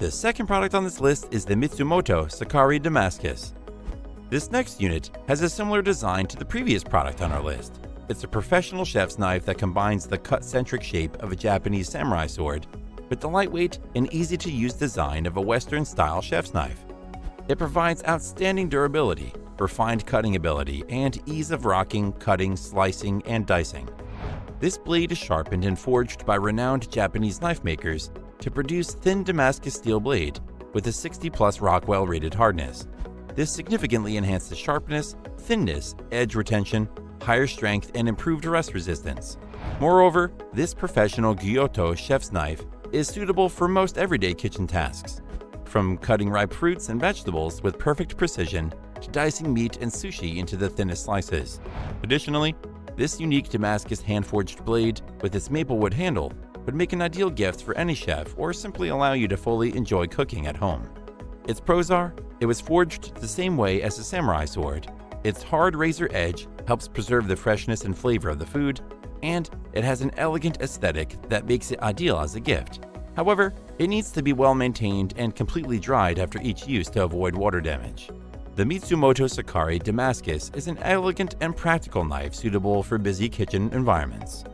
The second product on this list is the Mitsumoto Sakari Damascus. This next unit has a similar design to the previous product on our list. It's a professional chef's knife that combines the cut-centric shape of a Japanese samurai sword with the lightweight and easy-to-use design of a Western-style chef's knife. It provides outstanding durability, refined cutting ability, and ease of rocking, cutting, slicing, and dicing. This blade is sharpened and forged by renowned Japanese knife makers to produce thin Damascus steel blade with a 60+ Rockwell rated hardness. This significantly enhances sharpness, thinness, edge retention, higher strength, and improved rust resistance. Moreover, this professional Gyuto chef's knife is suitable for most everyday kitchen tasks, from cutting ripe fruits and vegetables with perfect precision to dicing meat and sushi into the thinnest slices. Additionally, this unique Damascus hand-forged blade with its maplewood handle would make an ideal gift for any chef or simply allow you to fully enjoy cooking at home. Its pros are, it was forged the same way as a samurai sword, its hard razor edge helps preserve the freshness and flavor of the food, and it has an elegant aesthetic that makes it ideal as a gift. However, it needs to be well maintained and completely dried after each use to avoid water damage. The Mitsumoto Sakari Damascus is an elegant and practical knife suitable for busy kitchen environments.